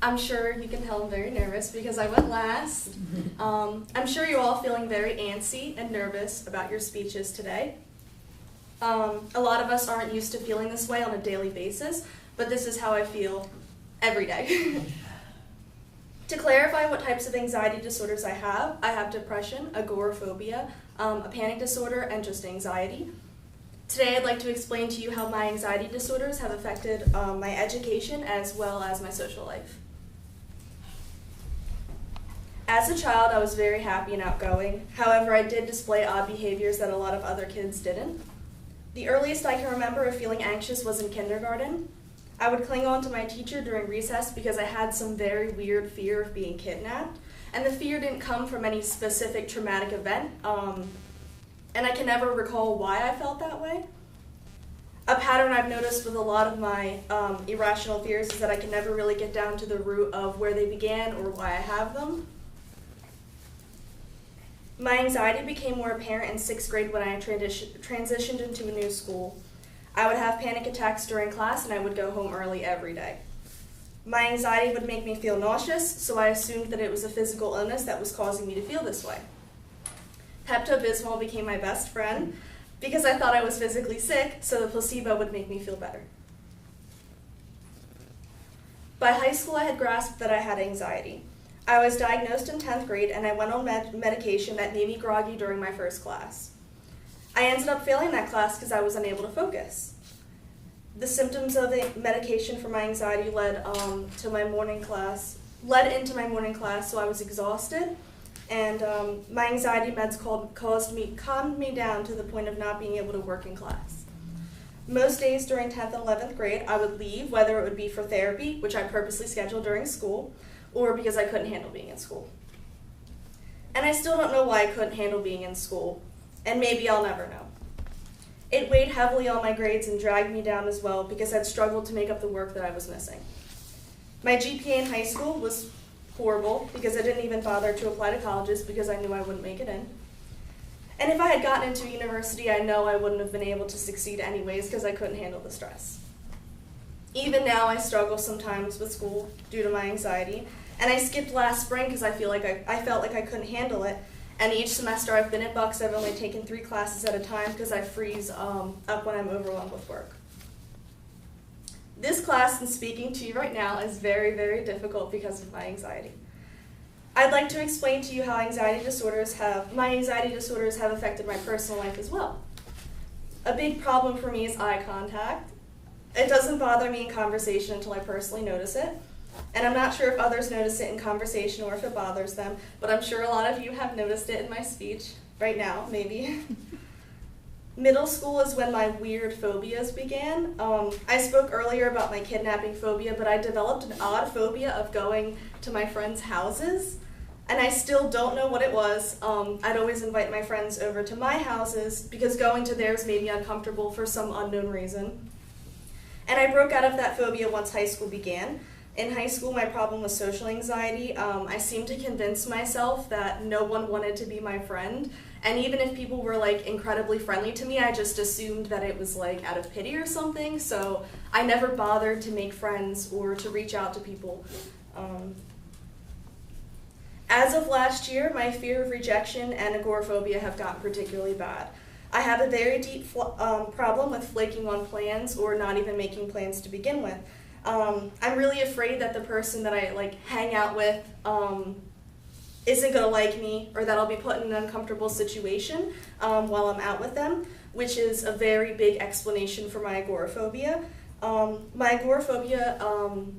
I'm sure you can tell I'm very nervous because I went last. I'm sure you're all feeling very antsy and nervous about your speeches today. A lot of us aren't used to feeling this way on a daily basis, but this is how I feel every day. To clarify what types of anxiety disorders I have depression, agoraphobia, a panic disorder, and just anxiety. Today I'd like to explain to you how my anxiety disorders have affected my education as well as my social life. As a child, I was very happy and outgoing. However, I did display odd behaviors that a lot of other kids didn't. The earliest I can remember of feeling anxious was in kindergarten. I would cling on to my teacher during recess because I had some very weird fear of being kidnapped. And the fear didn't come from any specific traumatic event, and I can never recall why I felt that way. A pattern I've noticed with a lot of my irrational fears is that I can never really get down to the root of where they began or why I have them. My anxiety became more apparent in 6th grade when I transitioned into a new school. I would have panic attacks during class and I would go home early every day. My anxiety would make me feel nauseous, so I assumed that it was a physical illness that was causing me to feel this way. Pepto-Bismol became my best friend because I thought I was physically sick, so the placebo would make me feel better. By high school, I had grasped that I had anxiety. I was diagnosed in 10th grade and I went on medication that made me groggy during my first class. I ended up failing that class because I was unable to focus. The symptoms of the medication for my anxiety led into my morning class, so I was exhausted, and my anxiety meds calmed me down to the point of not being able to work in class. Most days during 10th and 11th grade, I would leave, whether it would be for therapy, which I purposely scheduled during school, or because I couldn't handle being in school. And I still don't know why I couldn't handle being in school, and maybe I'll never know. It weighed heavily on my grades and dragged me down as well because I'd struggled to make up the work that I was missing. My GPA in high school was horrible because I didn't even bother to apply to colleges because I knew I wouldn't make it in. And if I had gotten into university, I know I wouldn't have been able to succeed anyways because I couldn't handle the stress. Even now, I struggle sometimes with school due to my anxiety, and I skipped last spring because I felt like I couldn't handle it. And each semester I've been at Bucks, I've only taken 3 classes at a time because I freeze up when I'm overwhelmed with work. This class and speaking to you right now is very, very difficult because of my anxiety. I'd like to explain to you how my anxiety disorders have affected my personal life as well. A big problem for me is eye contact. It doesn't bother me in conversation until I personally notice it. And I'm not sure if others notice it in conversation or if it bothers them, but I'm sure a lot of you have noticed it in my speech right now, maybe. Middle school is when my weird phobias began. I spoke earlier about my kidnapping phobia, but I developed an odd phobia of going to my friends' houses, and I still don't know what it was. I'd always invite my friends over to my houses because going to theirs made me uncomfortable for some unknown reason. And I broke out of that phobia once high school began. In high school, my problem was social anxiety. I seemed to convince myself that no one wanted to be my friend, and even if people were incredibly friendly to me, I just assumed that it was out of pity or something, so I never bothered to make friends or to reach out to people. As of last year, my fear of rejection and agoraphobia have gotten particularly bad. I have a very deep problem with flaking on plans or not even making plans to begin with. I'm really afraid that the person that I hang out with isn't going to like me, or that I'll be put in an uncomfortable situation while I'm out with them, which is a very big explanation for my agoraphobia. My agoraphobia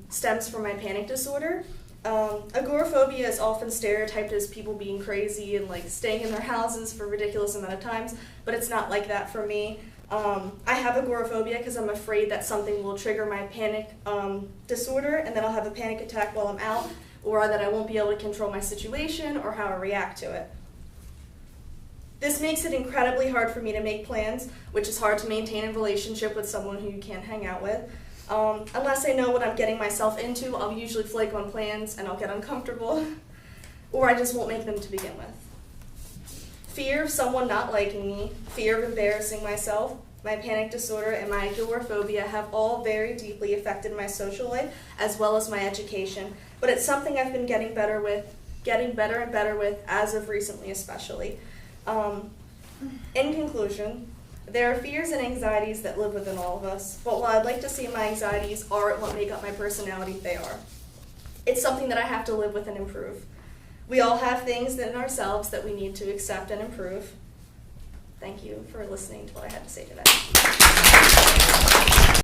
stems from my panic disorder. Agoraphobia is often stereotyped as people being crazy and staying in their houses for a ridiculous amount of times, but it's not like that for me. I have agoraphobia because I'm afraid that something will trigger my panic disorder, and then I'll have a panic attack while I'm out, or that I won't be able to control my situation or how I react to it. This makes it incredibly hard for me to make plans, which is hard to maintain a relationship with someone who you can't hang out with. Unless I know what I'm getting myself into, I'll usually flake on plans and I'll get uncomfortable, or I just won't make them to begin with. Fear of someone not liking me, fear of embarrassing myself, my panic disorder, and my agoraphobia have all very deeply affected my social life as well as my education. But it's something I've been getting better and better with as of recently especially. In conclusion, there are fears and anxieties that live within all of us, but while I'd like to say my anxieties aren't what make up my personality, they are. It's something that I have to live with and improve. We all have things in ourselves that we need to accept and improve. Thank you for listening to what I had to say today.